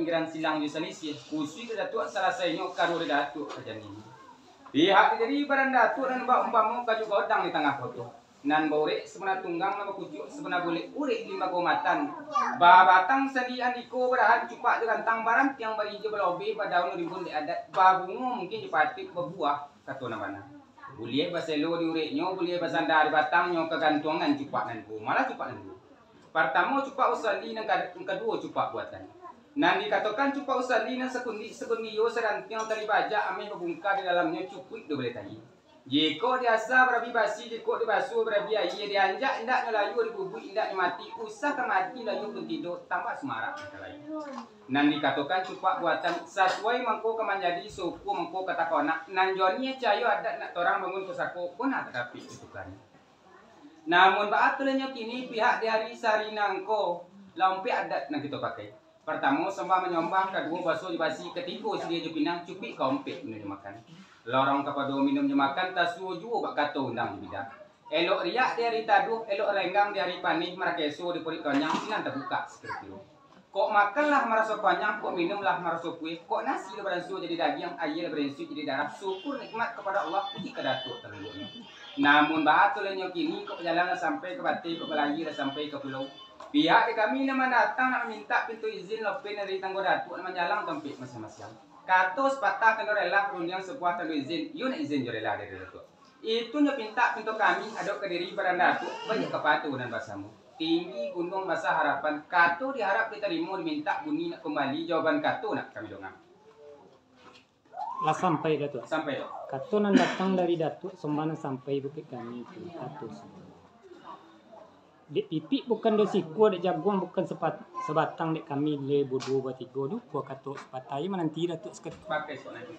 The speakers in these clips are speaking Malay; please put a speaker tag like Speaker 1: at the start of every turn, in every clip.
Speaker 1: pinggiran silang di selisih. Kusui ke datuk salah sainyo karo datuk kajan ini. Pihak dari barang datuk dan mbak-mbakmu kaju godang di tengah foto. Nan bore sebenarnya tunggang nama kujuk sebenarnya boleh urik lima komatan. Batang sendian iko berahan cupak dengan tang barang yang beri je belobe pada daun rimbun di adat. Babungu mungkin dipatik berbuah kata namanya. Boleh baselo diuriknya, boleh basandar batangnya kegantungan cupak nanku. Malah cupak nanku. Pertama cupak usali yang kedua cupak buatan. Nan dikatakan cupak usali yang sekundi yo serantiang tali baja ame membungkar di dalamnya cupuk do boleh tadi. Jika diasa berabi basi, jika dibasuh berabi air, dianjak indaknya layu dibubuk indaknya mati, usah ke mati layu pun tidur tampak semarak nan dikatakan cupak buatan sesuai mangko kemanjadi suku mangko kata kona nan joni cayo ada nak orang bangun kusako pun ada tapi itu kan. Namun baatulnya kini pihak dari Sarinangko lampi adat nak kita pakai. Pertama sembah menyombah, kedua basuh dibasi, ketiga sedia jupinang cupik kompet minum makan. Lorong kepada minumnya makan tasu juga bak kata undang di bidang. Elok riak di hari taduh, elok renggang di hari panih, marakeso di purik konyang, sinan terbuka seperti itu. Kok makanlah merasa konyang, kok minumlah merasa kue, kok nasi lebaran su jadi daging, air berensu jadi darah, syukur nikmat kepada Allah, puji ke datuk terlalunya. Namun baatulnya kini kok perjalanan sampai ke Bati, ke Melayu, sampai ke pulau. Pihak di kami nama datang nak minta pintu izin lopin dari tanggo datuk nama jalan tempat masing-masing. Katus patah kena rela perundang sebuah tanggo izin, yun izin jo rela dari datuk. Itu nya pinta pintu kami ada ke diri barang datuk banyak kepatuhan bahasamu. Tinggi gunung bahasa harapan kato diharap diterima diminta bunyi nak kembali jawaban kato nak kami dongam.
Speaker 2: Lah sampai datuk.
Speaker 1: Sampai dok.
Speaker 2: Kato nan datang dari datuk sembahan sampai bukit kami itu kato. Dek pipi bukan dek siku, dek jagung bukan sebatang dek kami le bodoh batigo du ko kato sepatai menanti datuk sekat.
Speaker 1: Pakai soalnya itu.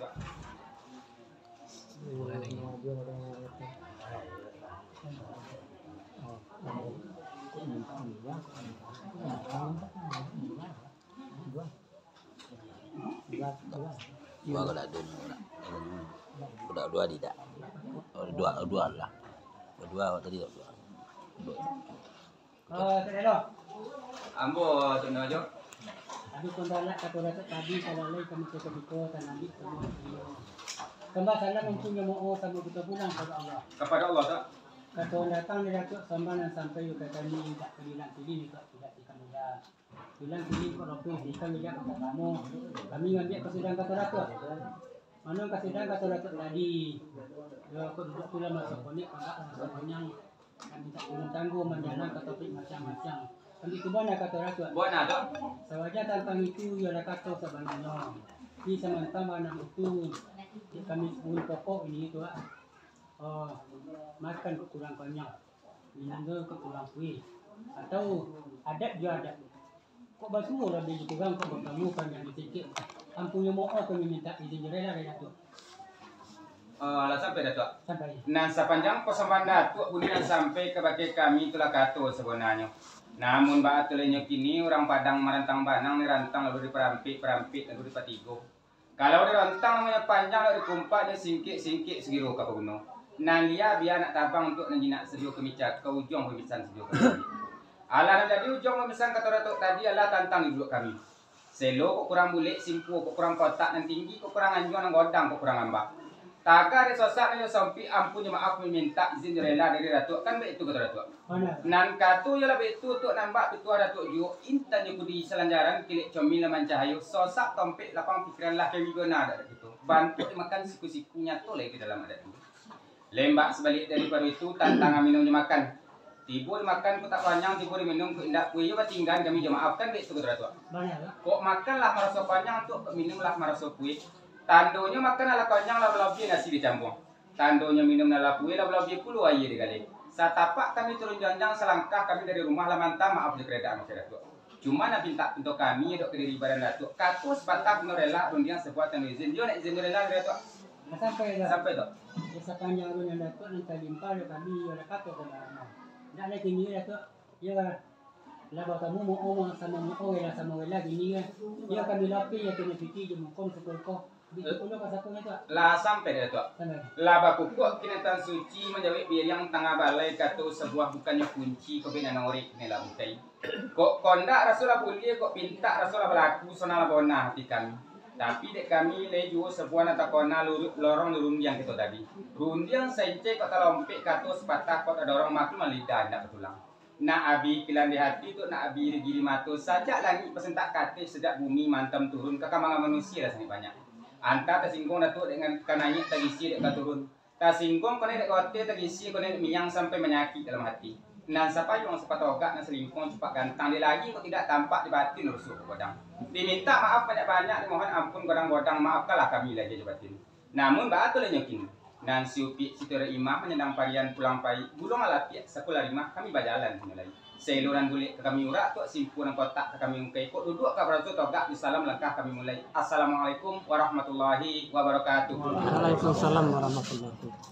Speaker 3: Dua kalau ada dua tidak, dua lah, dua tadi dua.
Speaker 1: Ambo tunda aja.
Speaker 4: Abi kondala katulata tadi kalalay kami sa kabiko tanamit kami. Kamba salah mempunyai mo sa mga pulang kepada Allah.
Speaker 1: Kepada Allah tak?
Speaker 4: Kato datang dari datuk sambanan sampai ke kami tidak kebilang pilih tidak dikamudah. Bilang pilih ko rope di kami dia kata kamu. Kami ngambil kesidang kata datuk. Manung kesidang kata datuk tadi. Yo aku duduk pula masuk konek angkat yang kami tak belum tangguh menjalan ke topik macam-macam. Kami itu mana kata datuk?
Speaker 1: Buat ada.
Speaker 4: Sawaja tentang itu ia ada kata sebenarnya. Di sementara mana itu kami sepuluh pokok ini itu makan kurang banyak, minum kurang kue, atau adat dia adat. Kok basuh lah dia kurang kok bertemu kan yang disikit. Ampunya mau kami minta izin rela dari datuk.
Speaker 1: Lah sampai datuk.
Speaker 4: Sampai.
Speaker 1: Nah sepanjang persembahan datuk bunyian sampai ke bagi kami itulah kato sebenarnya. Namun baatulnya kini orang Padang merantang banang dirantang lalu diperampik lalu dipatigo. Kalau dirantang namanya panjang lalu dikumpah dia singkit segiro ke gunung. Nan dia biar nak tabang untuk nanjinak sedio kemicak ke ujung pemisahan sedio kami. Alah jadi ujung pemisahan kata datuk tadi adalah tantang di duduk kami. Selo kok kurang bulik, simpu kok kurang kotak dan tinggi kok kurang anjuan dan godang kok kurang ambak. Taka dia sosak dia sampai ampunnya maaf meminta izin rela dari datuk kan begitu kata datuk. Nan katu ya lebih itu untuk nambah ketua datuk ju intan je kudi selanjaran kilik comil laman cahayu sosak tompek lapang pikiran lah kami guna ada gitu. Bantu makan siku-sikunya tu lagi dalam adat itu. Lembak sebalik daripada itu tantangan minumnya makan. Tiba makan ku tak panjang, tiba minum ku indak ku ya tinggal kami je maafkan begitu kata datuk. Kok makanlah merasa panjang untuk minumlah merasa kuih. Tandonya makan ala panjang lah lebih nasi dicampur. Tandonya minum ala kue lah lebih puluh air dikali. Saat tapak kami turun janjang selangkah kami dari rumah lah mantap maaf di kereta masyarakat. Cuma nak minta untuk kami dok ke diri badan datuk. Katus patah rela rundian sebuah tanda izin. Dia nak izin rela datuk. Sampai dok.
Speaker 4: Sepanjang rundian datuk nanti limpah kami ada kata kepada. Nak lagi ni datuk. Ya lah kamu mau omong sama mau lah sama wala gini kan. Ya kami lapis ya kena fikir je mukom sepuluh.
Speaker 1: Lah sampai dah tuak. Lah bakukuk kinatan suci menjawab biar yang tengah balai kata sebuah bukannya kunci kebenaran orang ni lah mukai. Kok kondak Rasulullah boleh, kok pinta Rasulullah berlaku sonal bona hati kami. Tapi dek kami leju sebuah nata kona lorong rundiang kita tadi. Rundiang sence kok terlompek kato sepatah kok ada orang maklum lidah ndak betulang. Na abi kilan di hati tu na abi gili mato sajak langit pesentak kate sedap bumi mantam turun ke kamang manusia lah sangat banyak. Anta tersinggung datuk dengan kananya tagisi dek turun. Tersinggung kone dek kote tagisi kone minyang sampai menyakit dalam hati. Nan siapa yang sepatogak nan selingkuh cepat gantang dia lagi kok tidak tampak di batin rusuk godang. Diminta maaf banyak-banyak, dimohon ampun godang-godang, maafkanlah kami lagi di batin. Namun betul nyokin. Nan siupi sitere imam menyendang varian pulang pai gulung alapi sekolah lima kami berjalan mulai. Seluruhan gulik ke kami urak tu simpunan kotak ke kami ungkai kok duduk ke beratus togak di salam langkah kami mulai. Assalamualaikum warahmatullahi wabarakatuh.
Speaker 2: Waalaikumsalam warahmatullahi wabarakatuh.